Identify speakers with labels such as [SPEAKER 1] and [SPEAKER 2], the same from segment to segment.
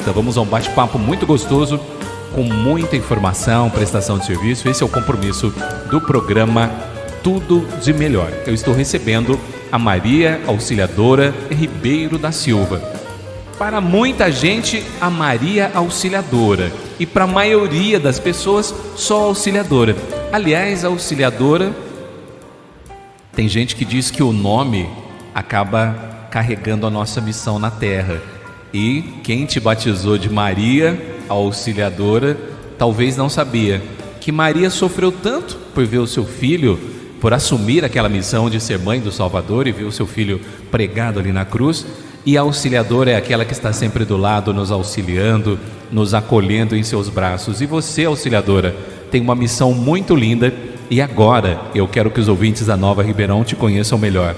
[SPEAKER 1] Vamos a um bate-papo muito gostoso, com muita informação, prestação de serviço. Esse é o compromisso do programa Tudo de Melhor. Eu estou recebendo a Maria Auxiliadora Ribeiro da Silva. Para muita gente, a Maria Auxiliadora. E para a maioria das pessoas, só Auxiliadora. Aliás, a Auxiliadora, tem gente que diz que o nome acaba carregando a nossa missão na Terra. E quem te batizou de Maria Auxiliadora, talvez não sabia que Maria sofreu tanto por ver o seu filho, por assumir aquela missão de ser mãe do Salvador e ver o seu filho pregado ali na cruz. E a Auxiliadora é aquela que está sempre do lado, nos auxiliando, nos acolhendo em seus braços. E você, Auxiliadora, tem uma missão muito linda. E agora eu quero que os ouvintes da Nova Ribeirão te conheçam melhor.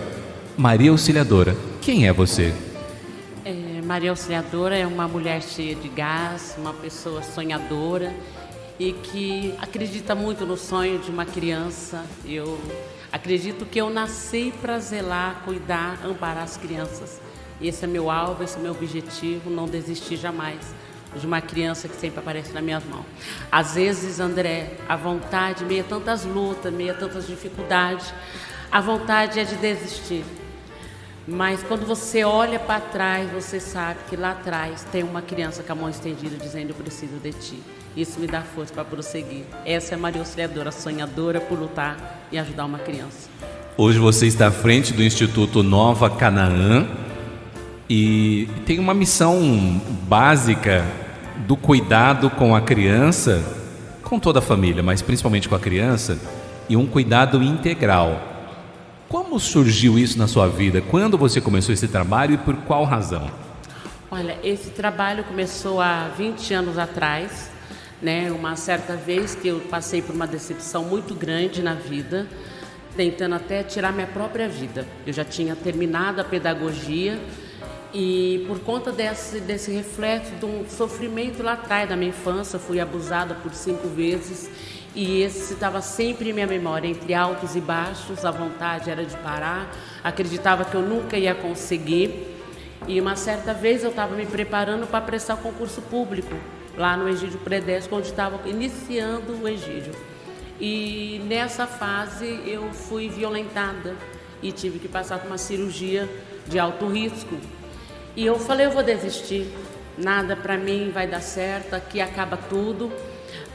[SPEAKER 1] Maria Auxiliadora, quem é você?
[SPEAKER 2] Maria Auxiliadora é uma mulher cheia de gás, uma pessoa sonhadora e que acredita muito no sonho de uma criança. Eu acredito que eu nasci para zelar, cuidar, amparar as crianças. Esse é meu alvo, esse é meu objetivo, não desistir jamais de uma criança que sempre aparece nas minhas mãos. Às vezes, André, a vontade, meio a tantas lutas, meio a tantas dificuldades, a vontade é de desistir. Mas quando você olha para trás, você sabe que lá atrás tem uma criança com a mão estendida dizendo: eu preciso de ti. Isso me dá força para prosseguir. Essa é Maria Auxiliadora, sonhadora por lutar e ajudar uma criança.
[SPEAKER 1] Hoje você está à frente do Instituto Nova Canaã e tem uma missão básica do cuidado com a criança, com toda a família, mas principalmente com a criança, e um cuidado integral. Como surgiu isso na sua vida? Quando você começou esse trabalho e por qual razão?
[SPEAKER 2] Olha, esse trabalho começou há 20 anos atrás, né? Uma certa vez que eu passei por uma decepção muito grande na vida, tentando até tirar minha própria vida. Eu já tinha terminado a pedagogia e por conta desse reflexo de um sofrimento lá atrás da minha infância, fui abusada por 5 vezes. E esse estava sempre em minha memória, entre altos e baixos. A vontade era de parar, acreditava que eu nunca ia conseguir. E uma certa vez eu estava me preparando para prestar o concurso público, lá no Egídio Predesco, onde estava iniciando o Egídio. E nessa fase eu fui violentada e tive que passar por uma cirurgia de alto risco. E eu falei: eu vou desistir, nada para mim vai dar certo, aqui acaba tudo.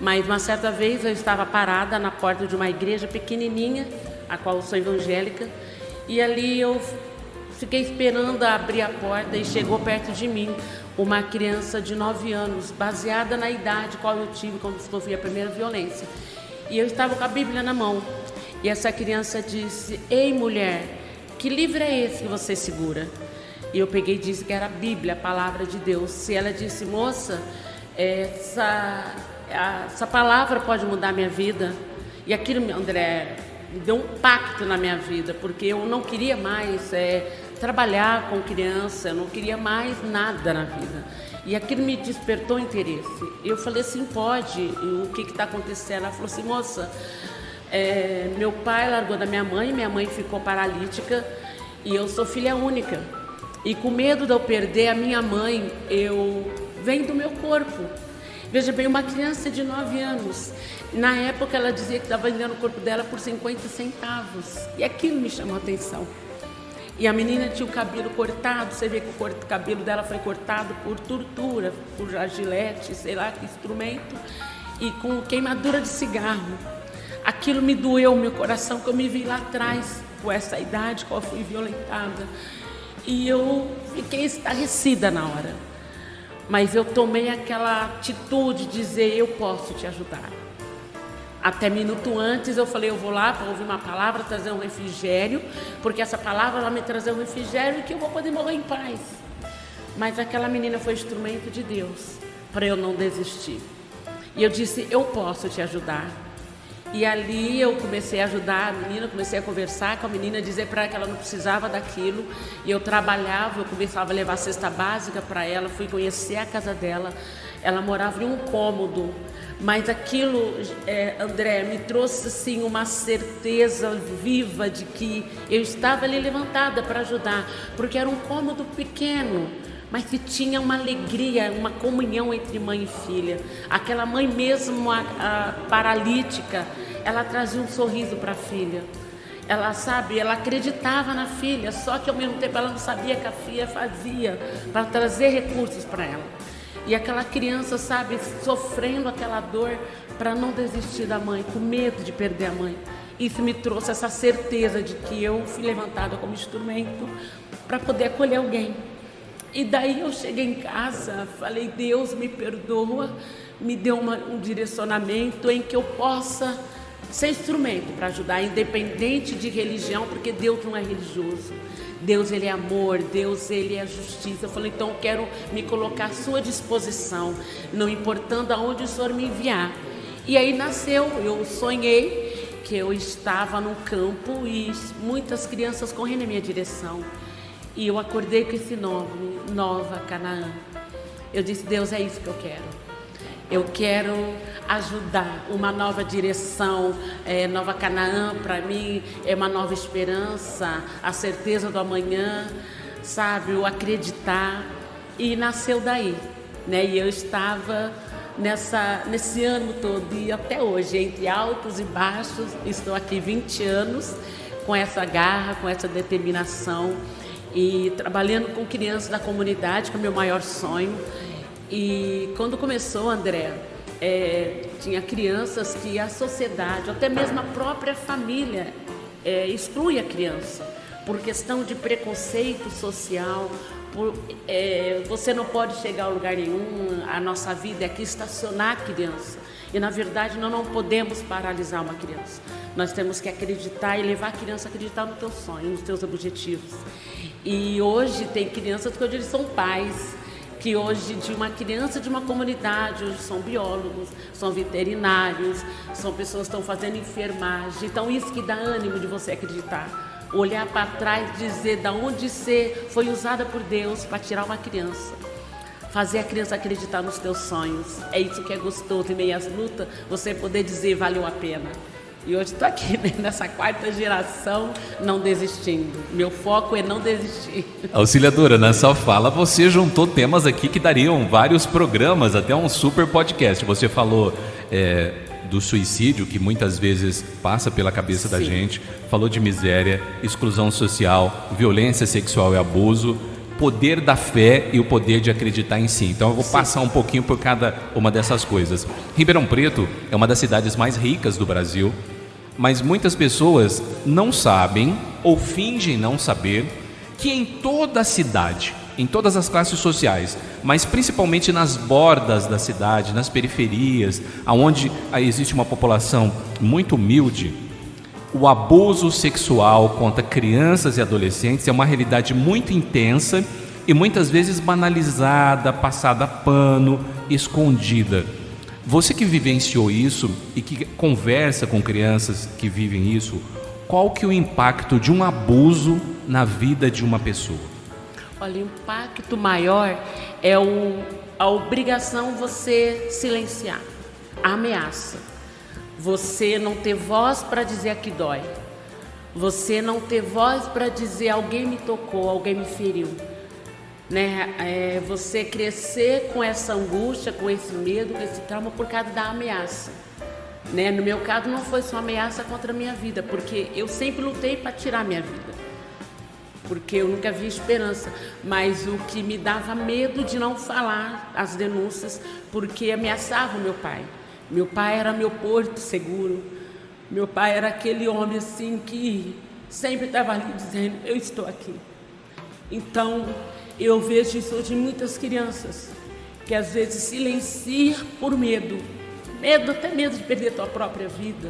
[SPEAKER 2] Mas uma certa vez eu estava parada na porta de uma igreja pequenininha, a qual eu sou evangélica, e ali eu fiquei esperando abrir a porta e chegou perto de mim uma criança de 9 anos, baseada na idade qual eu tive quando sofri a primeira violência. E eu estava com a Bíblia na mão, e essa criança disse: ei, mulher, que livro é esse que você segura? E eu peguei e disse que era a Bíblia, a palavra de Deus. E ela disse: moça, essa palavra pode mudar a minha vida. E aquilo, André, me deu um pacto na minha vida, porque eu não queria mais trabalhar com criança, eu não queria mais nada na vida. E aquilo me despertou interesse. Eu falei assim: pode, e o que está acontecendo? Ela falou assim: moça, meu pai largou da minha mãe ficou paralítica e eu sou filha única. E com medo de eu perder a minha mãe, eu venho do meu corpo. Veja bem, uma criança de 9 anos, na época ela dizia que estava vendendo o corpo dela por 50 centavos. E aquilo me chamou a atenção. E a menina tinha o cabelo cortado, você vê que o cabelo dela foi cortado por tortura, por gilete, sei lá que instrumento, e com queimadura de cigarro. Aquilo me doeu meu coração, que eu me vi lá atrás, com essa idade, qual eu fui violentada. E eu fiquei estarrecida na hora. Mas eu tomei aquela atitude de dizer: eu posso te ajudar. Até minuto antes eu falei: eu vou lá para ouvir uma palavra, trazer um refrigério, porque essa palavra vai me trazer um refrigério e que eu vou poder morrer em paz. Mas aquela menina foi instrumento de Deus para eu não desistir. E eu disse: eu posso te ajudar. E ali eu comecei a ajudar a menina, comecei a conversar com a menina, dizer para ela que ela não precisava daquilo. E eu trabalhava, eu começava a levar a cesta básica para ela, fui conhecer a casa dela. Ela morava em um cômodo, mas aquilo, André, me trouxe assim uma certeza viva de que eu estava ali levantada para ajudar, porque era um cômodo pequeno, mas se tinha uma alegria, uma comunhão entre mãe e filha. Aquela mãe mesmo a paralítica, ela trazia um sorriso para a filha. Ela, sabe, ela acreditava na filha, só que ao mesmo tempo ela não sabia que a filha fazia para trazer recursos para ela. E aquela criança, sabe, sofrendo aquela dor para não desistir da mãe, com medo de perder a mãe. Isso me trouxe essa certeza de que eu fui levantada como instrumento para poder acolher alguém. E daí eu cheguei em casa, falei, Deus me perdoa, me deu um direcionamento em que eu possa ser instrumento para ajudar, independente de religião, porque Deus não é religioso. Deus, Ele é amor, Deus, Ele é justiça. Eu falei, então eu quero me colocar à sua disposição, não importando aonde o Senhor me enviar. E aí nasceu, eu sonhei que eu estava num campo e muitas crianças correndo na minha direção. E eu acordei com esse nome, Nova Canaã. Eu disse, Deus, é isso que eu quero. Eu quero ajudar, uma nova direção, Nova Canaã para mim é uma nova esperança, a certeza do amanhã, sabe, o acreditar. E nasceu daí, né? E eu estava nesse ano todo e até hoje, entre altos e baixos, estou aqui 20 anos com essa garra, com essa determinação e trabalhando com crianças da comunidade, que é o meu maior sonho. E quando começou, André, tinha crianças que a sociedade, até mesmo a própria família, exclui a criança por questão de preconceito social. Você não pode chegar a lugar nenhum, a nossa vida é aqui estacionar a criança. E na verdade nós não podemos paralisar uma criança. Nós temos que acreditar e levar a criança a acreditar no teu sonho, nos teus objetivos. E hoje tem crianças que hoje são pais, que hoje de uma criança de uma comunidade, hoje são biólogos, são veterinários, são pessoas que estão fazendo enfermagem. Então isso que dá ânimo de você acreditar, olhar para trás e dizer da onde você foi usada por Deus para tirar uma criança, fazer a criança acreditar nos teus sonhos. É isso que é gostoso, em meio às lutas, você poder dizer valeu a pena. E hoje estou aqui, né, nessa 4ª geração, não desistindo. Meu foco é não desistir.
[SPEAKER 1] Auxiliadora, na sua fala você juntou temas aqui que dariam vários programas, até um super podcast. Você falou do suicídio, que muitas vezes passa pela cabeça da gente. Falou de miséria, exclusão social, violência sexual e abuso, poder da fé e o poder de acreditar em si. Então eu vou passar um pouquinho por cada uma dessas coisas. Ribeirão Preto é uma das cidades mais ricas do Brasil, mas muitas pessoas não sabem ou fingem não saber que em toda a cidade, em todas as classes sociais, mas principalmente nas bordas da cidade, nas periferias, onde existe uma população muito humilde, o abuso sexual contra crianças e adolescentes é uma realidade muito intensa e muitas vezes banalizada, passada a pano, escondida. Você que vivenciou isso e que conversa com crianças que vivem isso, qual que é o impacto de um abuso na vida de uma pessoa?
[SPEAKER 2] Olha, o impacto maior é a obrigação você silenciar, a ameaça. Você não ter voz para dizer aqui dói. Você não ter voz para dizer alguém me tocou, alguém me feriu. Né? Você crescer com essa angústia, com esse medo, com esse trauma por causa da ameaça. Né? No meu caso não foi só ameaça contra a minha vida, porque eu sempre lutei para tirar a minha vida. Porque eu nunca vi esperança. Mas o que me dava medo de não falar as denúncias, porque ameaçava o meu pai. Meu pai era meu porto seguro. Meu pai era aquele homem assim que sempre estava ali dizendo, eu estou aqui. Então, eu vejo isso de muitas crianças, que às vezes silenciam por medo. Até medo de perder a tua própria vida.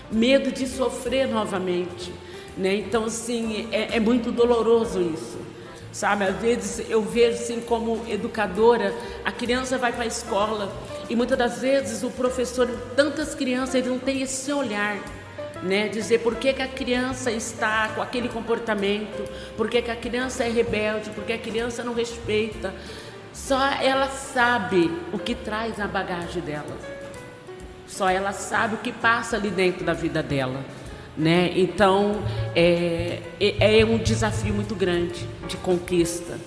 [SPEAKER 2] Medo de sofrer novamente. Né? Então, assim, é muito doloroso isso. Sabe, às vezes eu vejo assim como educadora, a criança vai para a escola e muitas das vezes o professor, tantas crianças, ele não tem esse olhar, né? Dizer por que a criança está com aquele comportamento, por que a criança é rebelde, por que a criança não respeita. Só ela sabe o que traz na bagagem dela. Só ela sabe o que passa ali dentro da vida dela. Né? Então é um desafio muito grande de conquista,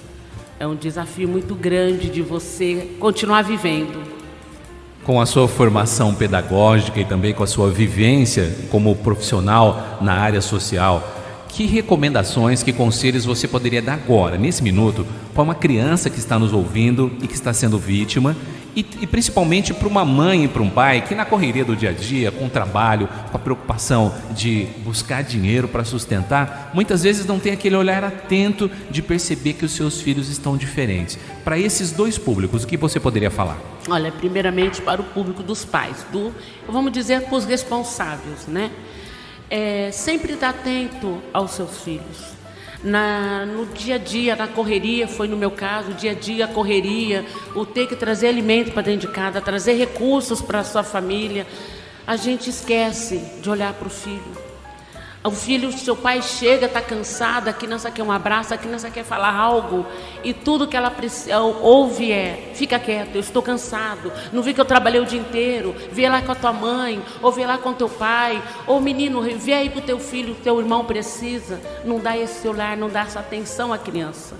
[SPEAKER 2] É um desafio muito grande de você continuar vivendo.
[SPEAKER 1] Com a sua formação pedagógica e também com a sua vivência como profissional na área social, que recomendações, que conselhos você poderia dar agora, nesse minuto, para uma criança que está nos ouvindo e que está sendo vítima, e principalmente para uma mãe e para um pai que na correria do dia a dia, com o trabalho, com a preocupação de buscar dinheiro para sustentar, muitas vezes não tem aquele olhar atento de perceber que os seus filhos estão diferentes. Para esses dois públicos, o que você poderia falar?
[SPEAKER 2] Olha, primeiramente para o público dos pais, vamos dizer, para os responsáveis, né? Sempre estar atento aos seus filhos. No dia a dia, na correria, foi no meu caso, o dia a dia, a correria, o ter que trazer alimento para dentro de casa, trazer recursos para a sua família, a gente esquece de olhar para o filho. O filho, seu pai chega, está cansado, a criança quer um abraço, a criança quer falar algo, e tudo que ela ouve fica quieto, eu estou cansado, não vi que eu trabalhei o dia inteiro, vê lá com a tua mãe, ou vê lá com o teu pai, ou menino, vê aí para o teu filho, teu irmão precisa, não dá esse olhar, não dá essa atenção à criança.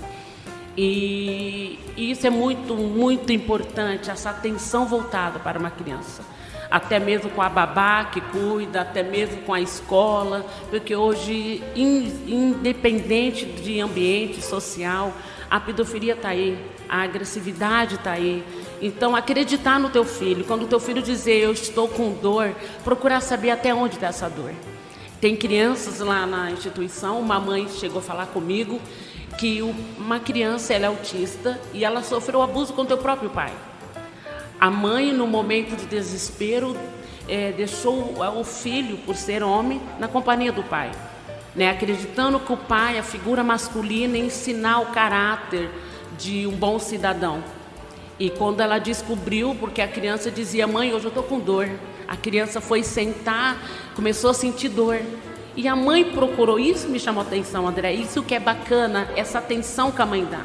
[SPEAKER 2] E isso é muito, muito importante, essa atenção voltada para uma criança. Até mesmo com a babá que cuida, até mesmo com a escola, porque hoje, independente de ambiente social, a pedofilia está aí, a agressividade está aí. Então, acreditar no teu filho, quando o teu filho dizer eu estou com dor, procurar saber até onde está essa dor. Tem crianças lá na instituição, uma mãe chegou a falar comigo que uma criança ela é autista e ela sofreu abuso com o teu próprio pai. A mãe, no momento de desespero, deixou o filho, por ser homem, na companhia do pai, né? Acreditando que o pai, a figura masculina, ensinar o caráter de um bom cidadão. E quando ela descobriu, porque a criança dizia, mãe, hoje eu estou com dor. A criança foi sentar, começou a sentir dor. E a mãe procurou, isso me chamou a atenção, André, isso que é bacana, essa atenção que a mãe dá.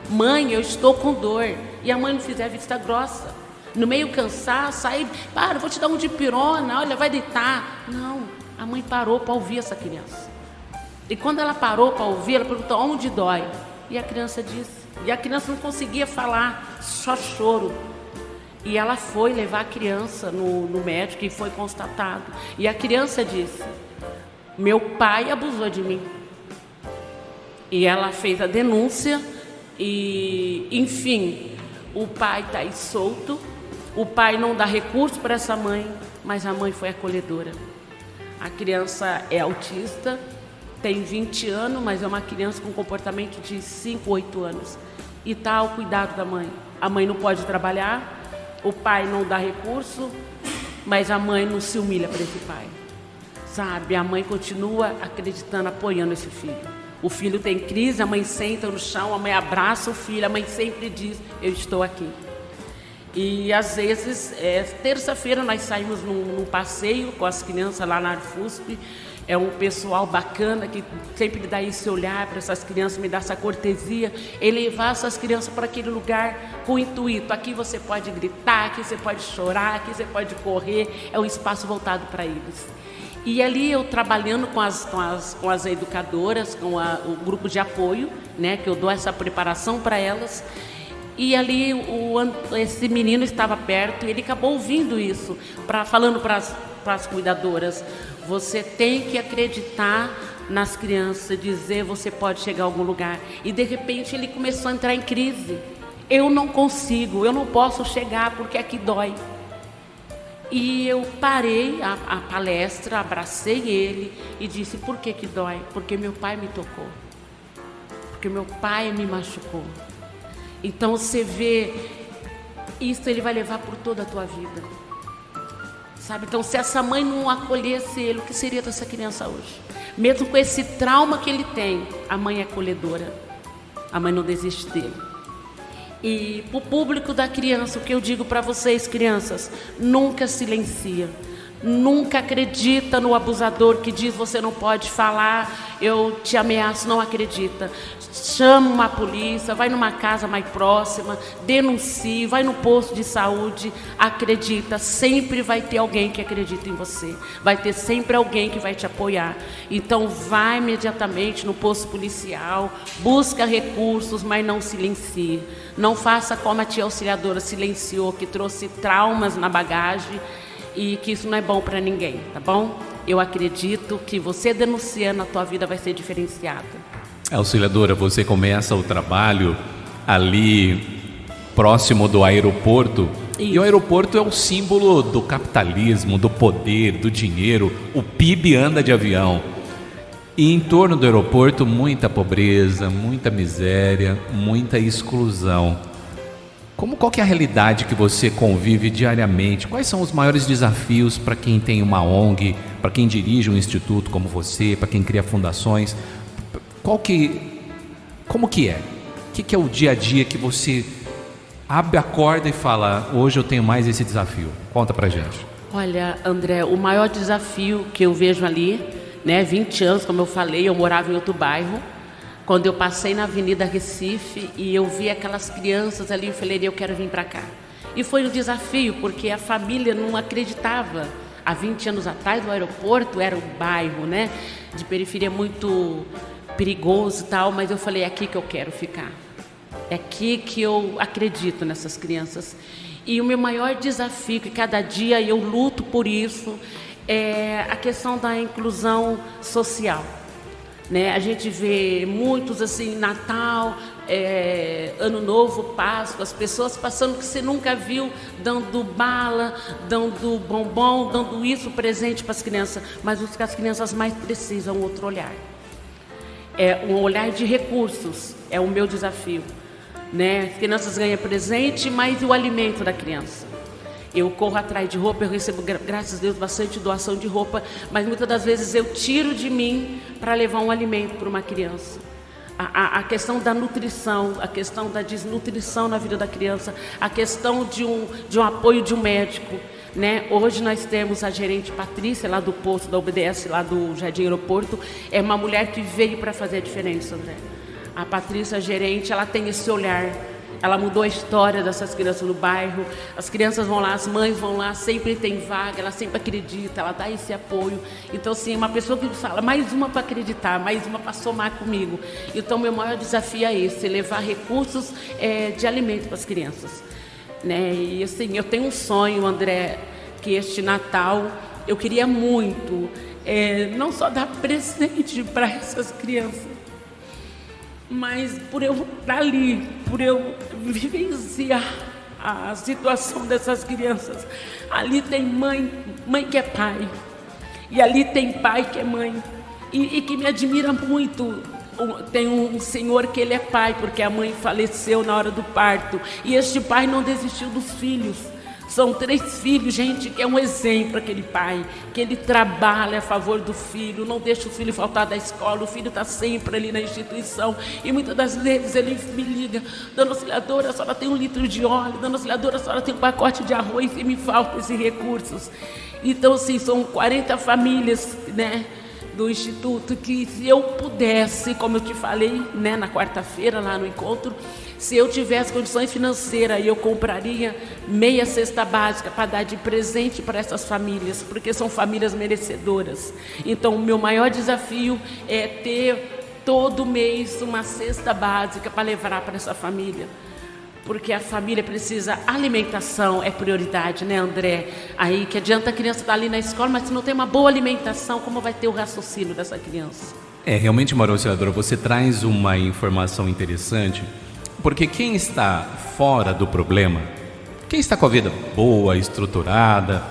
[SPEAKER 2] Mãe, eu estou com dor. E a mãe não fizer vista grossa. No meio cansaço, aí, vou te dar um dipirona, olha, vai deitar. Não, a mãe parou para ouvir essa criança. E quando ela parou para ouvir, ela perguntou, onde dói? E a criança disse. E a criança não conseguia falar, só choro. E ela foi levar a criança no médico e foi constatado. E a criança disse, meu pai abusou de mim. E ela fez a denúncia e, enfim, o pai está aí solto. O pai não dá recurso para essa mãe, mas a mãe foi acolhedora. A criança é autista, tem 20 anos, mas é uma criança com comportamento de 5, 8 anos. E está ao cuidado da mãe. A mãe não pode trabalhar, o pai não dá recurso, mas a mãe não se humilha para esse pai. Sabe, a mãe continua acreditando, apoiando esse filho. O filho tem crise, a mãe senta no chão, a mãe abraça o filho, a mãe sempre diz, eu estou aqui. E às vezes, terça-feira nós saímos num passeio com as crianças lá na Arfusp. É um pessoal bacana que sempre dá esse olhar para essas crianças, me dá essa cortesia, e levar essas crianças para aquele lugar com o intuito. Aqui você pode gritar, aqui você pode chorar, aqui você pode correr, é um espaço voltado para eles. E ali eu trabalhando com as educadoras, com o grupo de apoio, né, que eu dou essa preparação para elas. E ali esse menino estava perto e ele acabou ouvindo isso, falando para as cuidadoras, você tem que acreditar nas crianças, dizer você pode chegar a algum lugar. E de repente ele começou a entrar em crise. Eu não consigo, eu não posso chegar porque aqui dói. E eu parei a palestra, abracei ele e disse, por que que dói? Porque meu pai me tocou, porque meu pai me machucou. Então você vê, isso ele vai levar por toda a tua vida, sabe? Então se essa mãe não acolhesse ele, o que seria dessa criança hoje? Mesmo com esse trauma que ele tem, a mãe é acolhedora, a mãe não desiste dele. E para o público da criança, o que eu digo para vocês, crianças, nunca silencia, Nunca acredita no abusador que diz você não pode falar, eu te ameaço, não acredita. Chama uma polícia, vai numa casa mais próxima, denuncie, vai no posto de saúde, acredita, sempre vai ter alguém que acredita em você, vai ter sempre alguém que vai te apoiar. Então vai imediatamente no posto policial, busca recursos, mas não silencie. Não faça como a tia auxiliadora silenciou, que trouxe traumas na bagagem, e que isso não é bom para ninguém, tá bom? Eu acredito que você denunciando, a tua vida vai ser diferenciada.
[SPEAKER 1] Auxiliadora, você começa o trabalho ali próximo do aeroporto. Isso. E o aeroporto é o símbolo do capitalismo, do poder, do dinheiro. O PIB anda de avião. E em torno do aeroporto, muita pobreza, muita miséria, muita exclusão. Qual que é a realidade que você convive diariamente? Quais são os maiores desafios para quem tem uma ONG, para quem dirige um instituto como você, para quem cria fundações? Como que é? O que é o dia a dia que você abre a corda e fala, hoje eu tenho mais esse desafio? Conta pra gente.
[SPEAKER 2] Olha, André, o maior desafio que eu vejo ali, 20 anos, como eu falei, eu morava em outro bairro. Quando eu passei na Avenida Recife e eu vi aquelas crianças ali, eu falei, eu quero vir para cá. E foi um desafio, porque a família não acreditava. Há 20 anos atrás, o aeroporto era um bairro, de periferia muito perigoso e tal, mas eu falei, é aqui que eu quero ficar. É aqui que eu acredito nessas crianças. E o meu maior desafio, que cada dia eu luto por isso, é a questão da inclusão social. A gente vê muitos assim, Natal, Ano Novo, Páscoa, as pessoas passando que você nunca viu, dando bala, dando bombom, dando isso presente para as crianças, mas o que as crianças mais precisam, outro olhar. É um olhar de recursos, é o meu desafio. As crianças ganham presente, mas e o alimento da criança? Eu corro atrás de roupa, eu recebo, graças a Deus, bastante doação de roupa, mas muitas das vezes eu tiro de mim para levar um alimento para uma criança. A questão da nutrição, a questão da desnutrição na vida da criança, a questão de um apoio de um médico. Hoje nós temos a gerente Patrícia, lá do posto da UBS, lá do Jardim Aeroporto, é uma mulher que veio para fazer a diferença, André. A Patrícia, a gerente, ela tem esse olhar. Ela mudou a história dessas crianças no bairro. As crianças vão lá, as mães vão lá, sempre tem vaga, ela sempre acredita, ela dá esse apoio. Então, assim, uma pessoa que fala, mais uma para acreditar, mais uma para somar comigo. Então, meu maior desafio é esse, levar recursos de alimento para as crianças. E, assim, eu tenho um sonho, André, que este Natal, eu queria muito, não só dar presente para essas crianças, mas por eu estar ali, por eu vivenciar a situação dessas crianças. Ali tem mãe que é pai, e ali tem pai que é mãe, e que me admira muito. Tem um senhor que ele é pai, porque a mãe faleceu na hora do parto, e este pai não desistiu dos filhos. São 3 filhos, gente, que é um exemplo aquele pai, que ele trabalha a favor do filho, não deixa o filho faltar da escola, o filho está sempre ali na instituição, e muitas das vezes ele me liga, dona auxiliadora, a senhora tem 1 litro de óleo, dona auxiliadora, a senhora tem um pacote de arroz e me faltam esses recursos. Então, assim, são 40 famílias, do Instituto, que se eu pudesse, como eu te falei, na quarta-feira, lá no encontro, se eu tivesse condições financeiras, eu compraria meia cesta básica para dar de presente para essas famílias, porque são famílias merecedoras. Então, o meu maior desafio é ter todo mês uma cesta básica para levar para essa família. Porque a família precisa, alimentação é prioridade, André? Aí que adianta a criança estar ali na escola, mas se não tem uma boa alimentação, como vai ter o raciocínio dessa criança?
[SPEAKER 1] Realmente, Maria Auxiliadora, você traz uma informação interessante, porque quem está fora do problema, quem está com a vida boa, estruturada,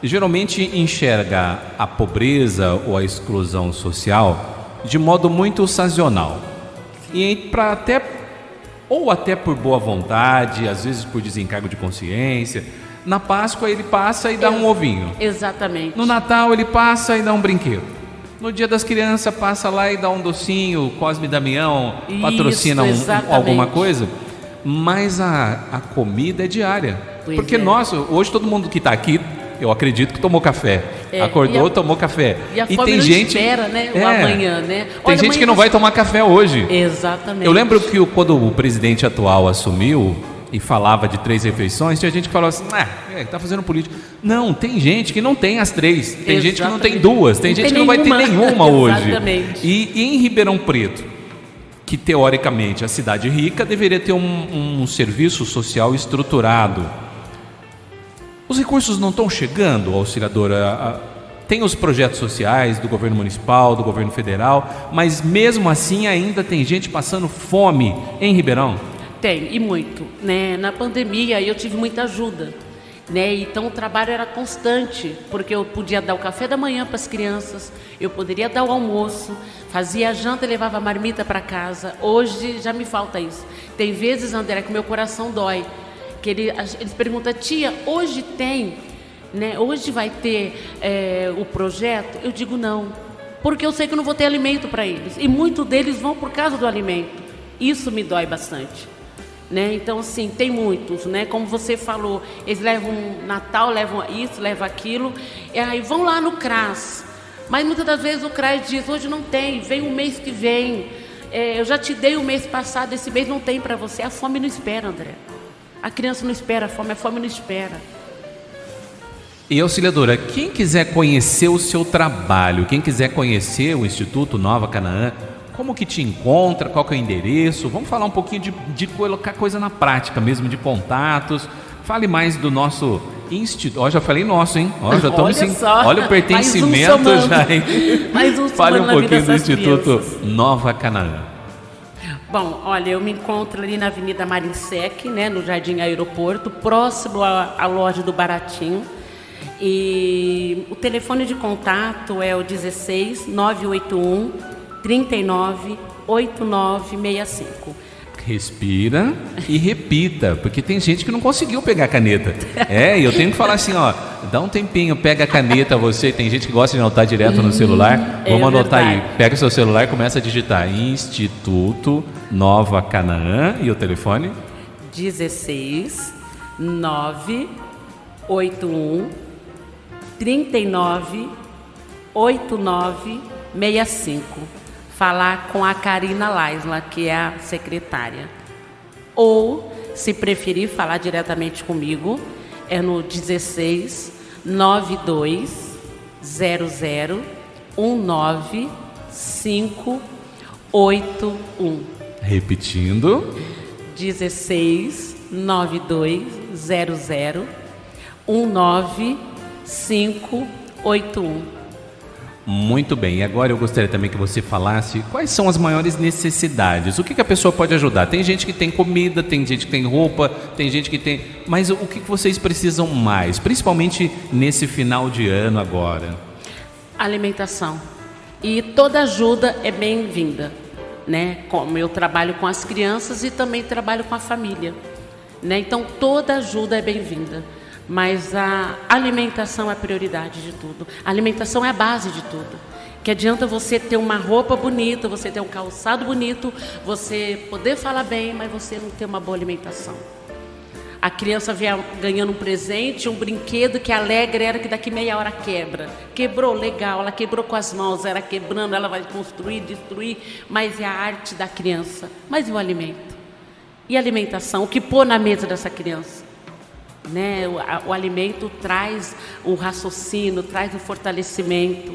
[SPEAKER 1] geralmente enxerga a pobreza ou a exclusão social de modo muito sazonal. E até por boa vontade, às vezes por desencargo de consciência. Na Páscoa ele passa e dá um ovinho.
[SPEAKER 2] Exatamente.
[SPEAKER 1] No Natal ele passa e dá um brinquedo. No Dia das Crianças passa lá e dá um docinho, Cosme e Damião patrocina alguma coisa. Mas a comida é diária. Porque hoje todo mundo que está aqui eu acredito que tomou café. Acordou, tomou café.
[SPEAKER 2] E a fome
[SPEAKER 1] tem
[SPEAKER 2] não
[SPEAKER 1] gente
[SPEAKER 2] espera, né? O amanhã, né?
[SPEAKER 1] Tem gente que não vai tomar café hoje.
[SPEAKER 2] Exatamente.
[SPEAKER 1] Eu lembro que quando o presidente atual assumiu e falava de 3 refeições, tinha gente que falava assim, tá fazendo política. Não, tem gente que não tem as 3, tem gente que não tem 2, tem gente que não vai ter nenhuma hoje.
[SPEAKER 2] Exatamente.
[SPEAKER 1] E em Ribeirão Preto, que teoricamente a cidade rica deveria ter um serviço social estruturado. Os recursos não estão chegando, auxiliadora. Tem os projetos sociais do governo municipal, do governo federal, mas mesmo assim ainda tem gente passando fome em Ribeirão?
[SPEAKER 2] Tem, e muito, né? Na pandemia eu tive muita ajuda, né? Então o trabalho era constante, porque eu podia dar o café da manhã para as crianças, eu poderia dar o almoço, fazia a janta e levava a marmita para casa. Hoje já me falta isso. Tem vezes, André, que o meu coração dói, que eles perguntam, tia, hoje tem, né? Hoje vai ter o projeto? Eu digo não, porque eu sei que eu não vou ter alimento para eles, e muitos deles vão por causa do alimento. Isso me dói bastante. Né? Então, assim, tem muitos, né? Como você falou, eles levam Natal, levam isso, levam aquilo, e aí vão lá no CRAS. Mas muitas das vezes o CRAS diz, hoje não tem, vem o mês que vem. Eu já te dei o mês passado, esse mês não tem para você. A fome não espera, André. A criança não espera a fome não espera.
[SPEAKER 1] E auxiliadora, quem quiser conhecer o seu trabalho, quem quiser conhecer o Instituto Nova Canaã, como que te encontra, qual que é o endereço? Vamos falar um pouquinho de colocar coisa na prática mesmo, de contatos. Fale mais do nosso instituto. Já falei nosso, hein? Já estamos olha o pertencimento já, hein? Fale um pouquinho do Instituto Nova Canaã.
[SPEAKER 2] Bom, olha, eu me encontro ali na Avenida Marinsec, né, no Jardim Aeroporto, próximo à loja do Baratinho. E o telefone de contato é o 16 981 39 8965.
[SPEAKER 1] Respira e repita, porque tem gente que não conseguiu pegar a caneta. E eu tenho que falar assim, dá um tempinho, pega a caneta você, tem gente que gosta de anotar direto no celular. Vamos anotar aí, pega o seu celular e começa a digitar Instituto Nova Canaã e o telefone? 16
[SPEAKER 2] 981 39 8965. Falar com a Karina Laisla, que é a secretária. Ou, se preferir, falar diretamente comigo, é no 16 92 00 19581.
[SPEAKER 1] Repetindo.
[SPEAKER 2] 16 92 00 19581.
[SPEAKER 1] Muito bem, e agora eu gostaria também que você falasse quais são as maiores necessidades, o que a pessoa pode ajudar. Tem gente que tem comida, tem gente que tem roupa, tem gente que tem... Mas o que vocês precisam mais, principalmente nesse final de ano agora?
[SPEAKER 2] Alimentação. E toda ajuda é bem-vinda, né? Como eu trabalho com as crianças e também trabalho com a família, né? Então toda ajuda é bem-vinda. Mas a alimentação é a prioridade de tudo. A alimentação é a base de tudo. Que adianta você ter uma roupa bonita, você ter um calçado bonito, você poder falar bem, mas você não ter uma boa alimentação. A criança vem ganhando um presente, um brinquedo que alegre, era que daqui meia hora quebra. Quebrou, legal, ela quebrou com as mãos, era quebrando, ela vai construir, destruir, mas é a arte da criança. Mas e o alimento? E a alimentação? O que pôr na mesa dessa criança? Né? O alimento traz o raciocínio, traz o fortalecimento.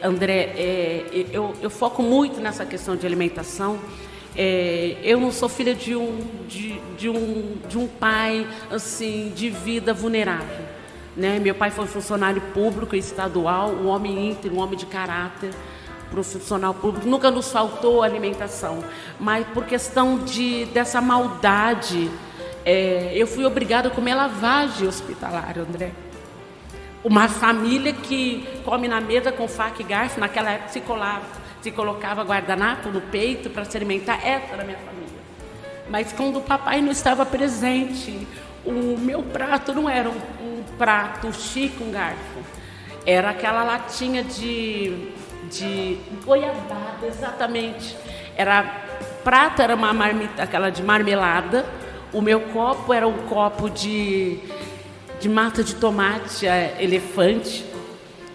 [SPEAKER 2] André, eu foco muito nessa questão de alimentação. Eu não sou filha de um pai assim, de vida vulnerável, né? Meu pai foi funcionário público estadual, um homem íntegro, um homem de caráter, profissional público. Nunca nos faltou alimentação, mas por questão dessa maldade, eu fui obrigada a comer lavagem hospitalar, André. Uma família que come na mesa com faca e garfo, naquela época se colocava guardanapo no peito para se alimentar. Essa era a minha família. Mas quando o papai não estava presente, o meu prato não era um prato chique com garfo. Era aquela latinha de goiabada, exatamente. Prato era uma marmita, aquela de marmelada. O meu copo era um copo de de massa de tomate elefante,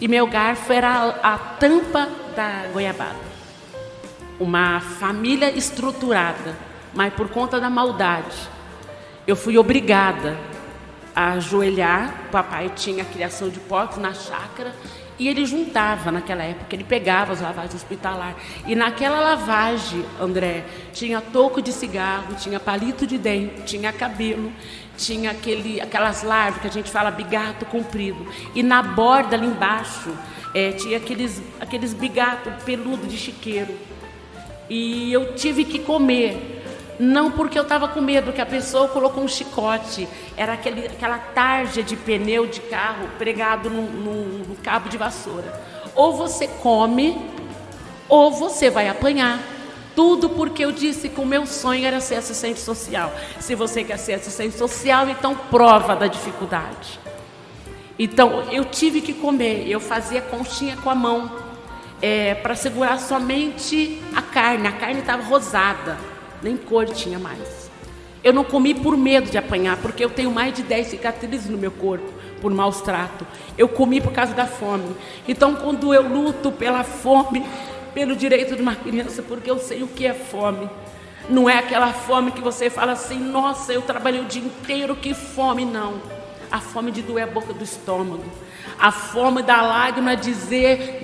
[SPEAKER 2] e meu garfo era a tampa da goiabada. Uma família estruturada, mas por conta da maldade, eu fui obrigada a ajoelhar. O papai tinha criação de porcos na chácara e ele juntava, naquela época, ele pegava as lavagens hospitalares. E naquela lavagem, André, tinha toco de cigarro, tinha palito de dente, tinha cabelo, tinha aquelas larvas que a gente fala bigato comprido. E na borda ali embaixo tinha aqueles bigatos peludos de chiqueiro. E eu tive que comer. Não porque eu estava com medo, que a pessoa colocou um chicote. Era aquela tarja de pneu de carro pregado no cabo de vassoura. Ou você come, ou você vai apanhar. Tudo porque eu disse que o meu sonho era ser assistente social. Se você quer ser assistente social, então prova da dificuldade. Então, eu tive que comer. Eu fazia conchinha com a mão, para segurar somente a carne. A carne estava rosada. Nem cor tinha mais. Eu não comi por medo de apanhar, porque eu tenho mais de 10 cicatrizes no meu corpo, por maus tratos. Eu comi por causa da fome. Então, quando eu luto pela fome, pelo direito de uma criança, porque eu sei o que é fome. Não é aquela fome que você fala assim, nossa, eu trabalhei o dia inteiro, que fome, não. A fome de doer a boca do estômago. A fome da lágrima descer,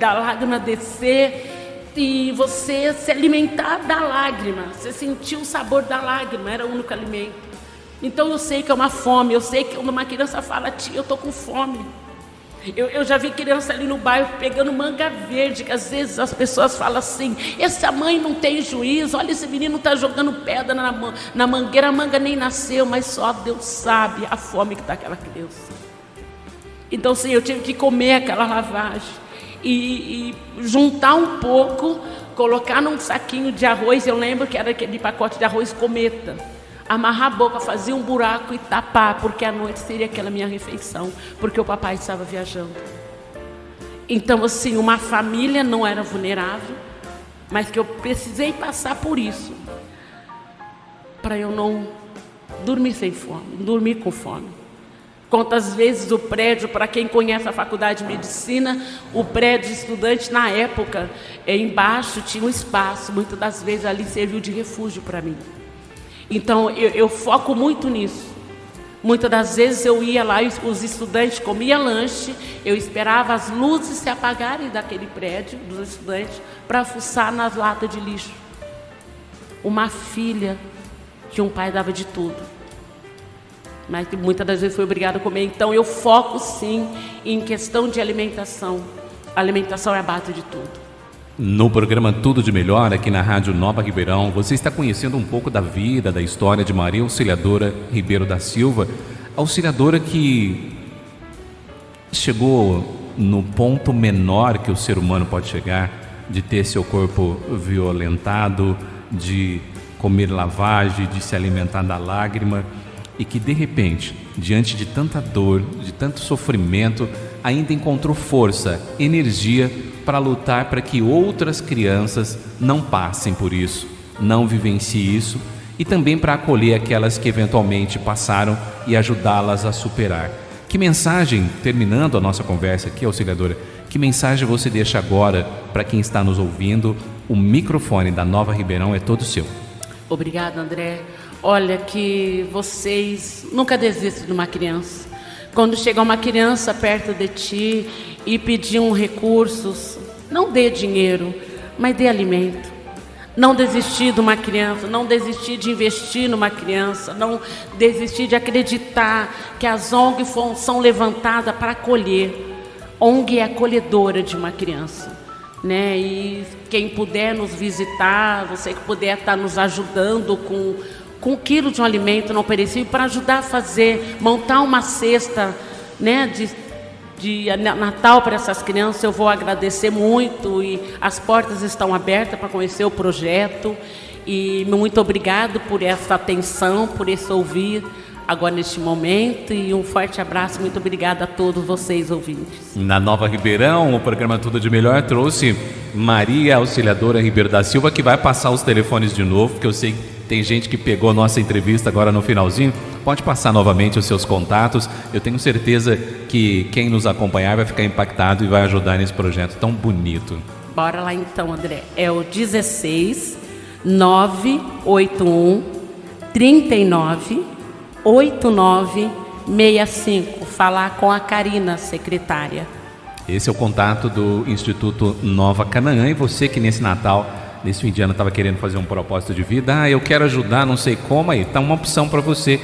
[SPEAKER 2] e você se alimentar da lágrima, você sentir o sabor da lágrima, era o único alimento. Então eu sei que é uma fome, eu sei que quando uma criança fala, tia, eu tô com fome. Eu já vi criança ali no bairro pegando manga verde, que às vezes as pessoas falam assim, essa mãe não tem juízo, olha, esse menino está jogando pedra na mangueira, a manga nem nasceu, mas só Deus sabe a fome que está aquela criança. Então sim, eu tive que comer aquela lavagem. E juntar um pouco, colocar num saquinho de arroz, eu lembro que era aquele pacote de arroz cometa, amarrar a boca, fazer um buraco e tapar, porque à noite seria aquela minha refeição, porque o papai estava viajando. Então assim, uma família não era vulnerável, mas que eu precisei passar por isso, para eu não dormir sem fome, dormir com fome. Quantas vezes o prédio, para quem conhece a faculdade de medicina, o prédio de estudante na época, embaixo tinha um espaço, muitas das vezes ali serviu de refúgio para mim. Então eu foco muito nisso. Muitas das vezes eu ia lá e os estudantes comiam lanche, eu esperava as luzes se apagarem daquele prédio dos estudantes para fuçar nas latas de lixo. Uma filha que um pai dava de tudo, mas que muitas das vezes foi obrigado a comer. Então eu foco sim em questão de alimentação. A alimentação é a base de tudo.
[SPEAKER 1] No programa Tudo de Melhor, aqui na Rádio Nova Ribeirão, você está conhecendo um pouco da vida, da história de Maria Auxiliadora Ribeiro da Silva, auxiliadora que chegou no ponto menor que o ser humano pode chegar, de ter seu corpo violentado, de comer lavagem, de se alimentar da lágrima, e que de repente, diante de tanta dor, de tanto sofrimento, ainda encontrou força, energia para lutar para que outras crianças não passem por isso, não vivenciem isso, e também para acolher aquelas que eventualmente passaram e ajudá-las a superar. Que mensagem, terminando a nossa conversa aqui, auxiliadora, que mensagem você deixa agora para quem está nos ouvindo? O microfone da Nova Ribeirão é todo seu.
[SPEAKER 2] Obrigada, André. Olha, que vocês nunca desistem de uma criança. Quando chega uma criança perto de ti e pedir recursos, não dê dinheiro, mas dê alimento. Não desistir de uma criança, não desistir de investir numa criança, não desistir de acreditar que as ONGs são levantadas para acolher. ONG é acolhedora de uma criança, né? E quem puder nos visitar, você que puder estar nos ajudando com 1 quilo de um alimento não perecível para ajudar a montar uma cesta, né, de Natal para essas crianças, eu vou agradecer muito, e as portas estão abertas para conhecer o projeto, e muito obrigado por essa atenção, por esse ouvir agora neste momento, e um forte abraço, muito obrigada a todos vocês ouvintes.
[SPEAKER 1] Na Nova Ribeirão, o programa Tudo de Melhor trouxe Maria Auxiliadora Ribeiro da Silva, que vai passar os telefones de novo, porque eu sei que Tem gente que pegou nossa entrevista agora no finalzinho. Pode passar novamente os seus contatos. Eu tenho certeza que quem nos acompanhar vai ficar impactado e vai ajudar nesse projeto tão bonito.
[SPEAKER 2] Bora lá então, André. É o 16 981 39 89 65. Falar com a Karina, secretária.
[SPEAKER 1] Esse é o contato do Instituto Nova Canaã. E você que nesse Natal, nesse fim de ano, estava querendo fazer um propósito de vida, eu quero ajudar, não sei como, aí tá uma opção para você.